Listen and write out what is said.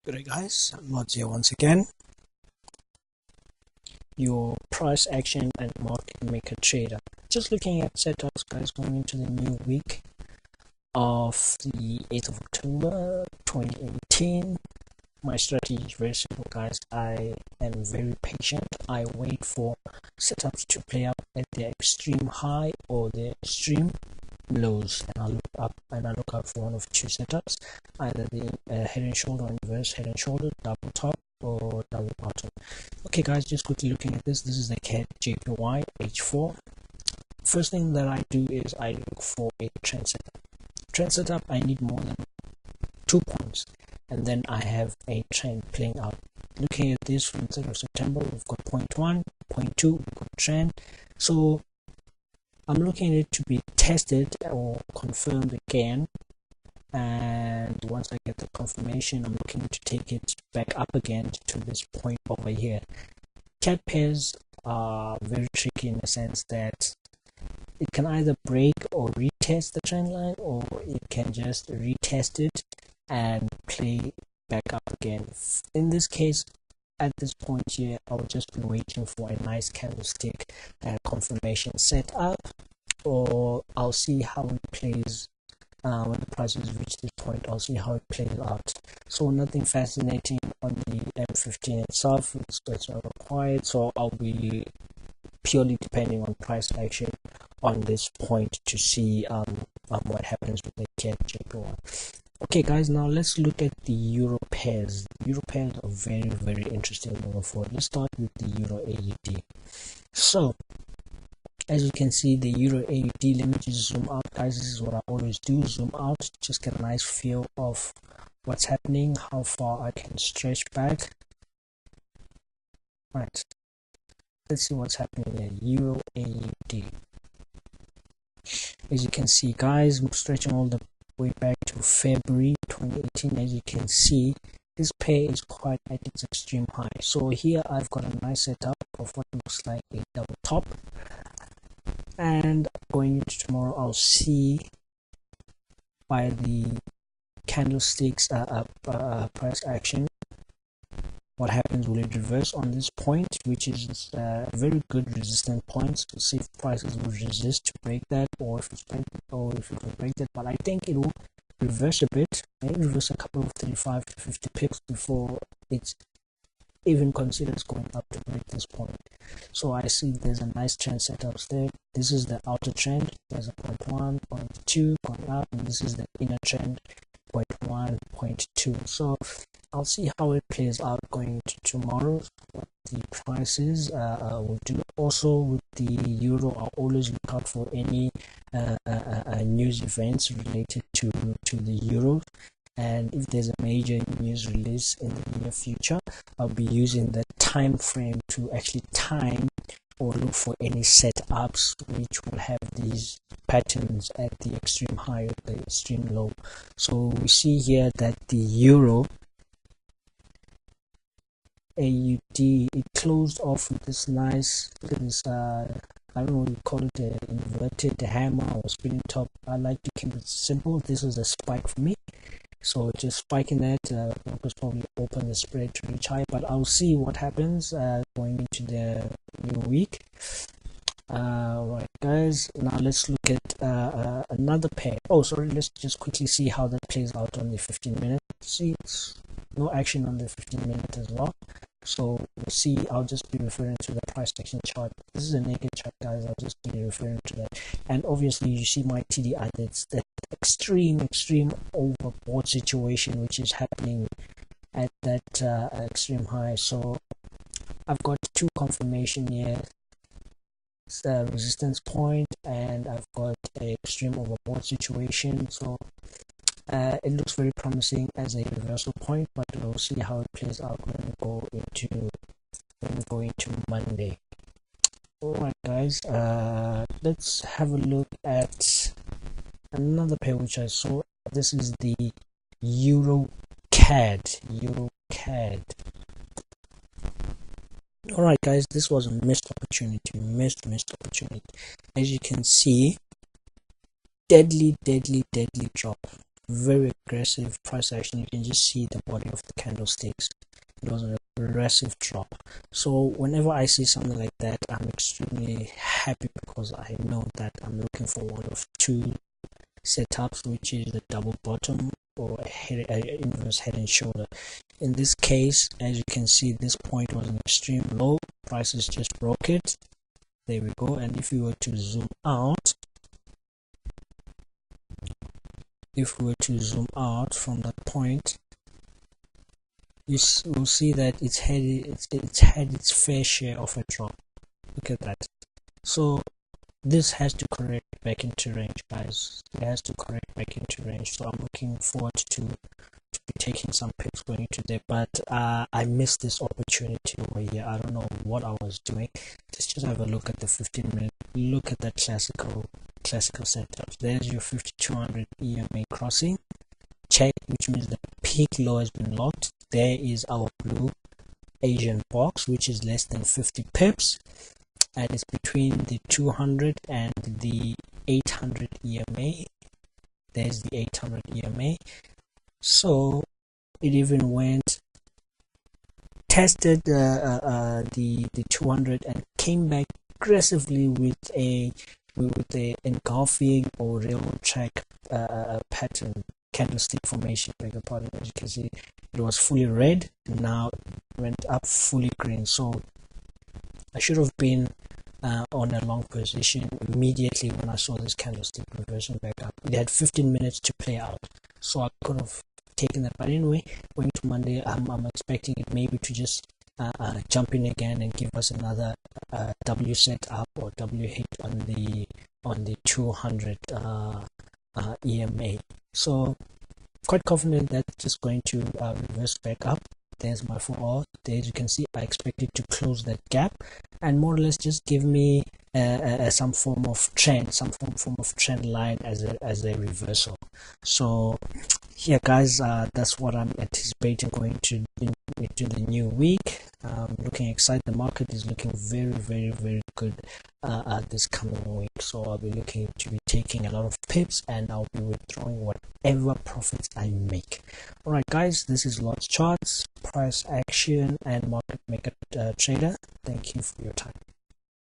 Good day guys, Mods here once again, your price action and market maker trader. Just looking at setups guys going into the new week of the 8th of October 2018. My strategy is very simple guys. I am very patient. I wait for setups to play out at their extreme high or their extreme lows, and I look up and I look out for one of two setups, either the head and shoulder or inverse head and shoulder, double top or double bottom. Okay guys, just quickly looking at this is the CAD JPY H4. First thing that I do is I look for a trend setup. I need more than 2 points, and then I have a trend playing out. Looking at this from 3rd of September, we've got point 1, point 2, we've got trend. So I'm looking at it to be tested or confirmed again, and once I get the confirmation, I'm looking to take it back up again to this point over here. CAD pairs are very tricky in the sense that it can either break or retest the trend line, or it can just retest it and play back up again. In this case, at this point here, I will just be waiting for a nice candlestick confirmation set up, or I'll see how it plays when the prices reach this point. I'll see how it plays out. So nothing fascinating on the M15 itself. It's not required, so I'll be purely depending on price action on this point to see what happens with the CAD JPY. Okay guys, now let's look at the euro pairs. Euro pairs are very interesting moving forward. Let's start with the euro AUD. So as you can see, the euro AUD, let me just zoom out guys. This is what I always do, zoom out, just get a nice feel of what's happening, how far I can stretch back. Right, let's see what's happening here. Euro AUD, as you can see guys, I'm stretching all the way back to February 2018. As you can see, this pair is quite at its extreme high. So here I've got a nice setup of what looks like a double top, and going into tomorrow, I'll see by the candlesticks price action what happens. Will it reverse on this point, which is a very good resistance point? So see if prices will resist to break that, or if it will break that. But I think it will reverse a bit, maybe reverse a couple of 35 to 50 pips before it's even considers going up to break this point. So I see there's a nice trend setups there. This is the outer trend. There's a point 1, point 2 going up, and this is the inner trend, point 1, point 2. So I'll see how it plays out going into tomorrow, what the prices will do. Also with the euro, I'll always look out for any news events related to the euro. And if there's a major news release in the near future, I'll be using that time frame to actually time or look for any setups which will have these patterns at the extreme high or the extreme low. So we see here that the euro AUD, it closed off with this nice, look at this, I don't know what you call it, the inverted hammer or spinning top. I like to keep it simple. This was a spike for me, so just spiking that, focus probably open the spread to reach high, but I'll see what happens going into the new week. Right guys, now let's look at another pair. Oh sorry, let's just quickly see how that plays out on the 15-minute. See, it's no action on the 15-minute as well, so we'll see. I'll just be referring to the price action chart. This is a naked chart guys, I'll just be referring to that. And obviously you see my TDI, that's that extreme overbought situation which is happening at that extreme high. So I've got 2 confirmation here. It's the resistance point, and I've got an extreme overbought situation. So it looks very promising as a reversal point, but we'll see how it plays out when we go into Monday. Alright guys, let's have a look at another pair which I saw. This is the Euro CAD. Alright guys, this was a missed opportunity, missed opportunity. As you can see, deadly drop. very aggressive price action. You can just see the body of the candlesticks. It was an aggressive drop. So whenever I see something like that, I'm extremely happy because I know that I'm looking for one of two setups, which is the double bottom or a inverse head and shoulder. In this case, as you can see, this point was an extreme low. Prices just broke it. There we go. And if we were to zoom out, from that point, you will see that it's had its fair share of a drop. Look at that. So this has to correct back into range, guys. It has to correct back into range. So I'm looking forward to be taking some pips going into there, but I missed this opportunity over here. I don't know what I was doing. Let's just have a look at the 15-minute. Look at that classical setup. There's your 5200 EMA crossing check, which means the peak low has been locked. There is our blue Asian box, which is less than 50 pips, and it's between the 200 and the 800 EMA. There's the 800 EMA. So it even went tested the 200 and came back aggressively with a engulfing or railroad track pattern candlestick formation. Beg your pardon. As you can see, it was fully red, now it went up fully green. So I should have been on a long position immediately when I saw this candlestick reversing back up. It had 15 minutes to play out, so I could have taken that. But anyway, going to Monday, I'm expecting it maybe to just jump in again and give us another W set up or W hit on the 200 EMA. So quite confident that it's just going to reverse back up. There's my 4R. There, as you can see, I expect it to close that gap and more or less just give me some form of trend, line as a reversal. So yeah, guys, that's what I'm anticipating going into the new week. Looking excited. The market is looking very, very, very good this coming week. So I'll be looking to be taking a lot of pips and I'll be withdrawing whatever profits I make. All right, guys, this is Lots Charts, Price Action, and Market Maker Trader. Thank you for your time.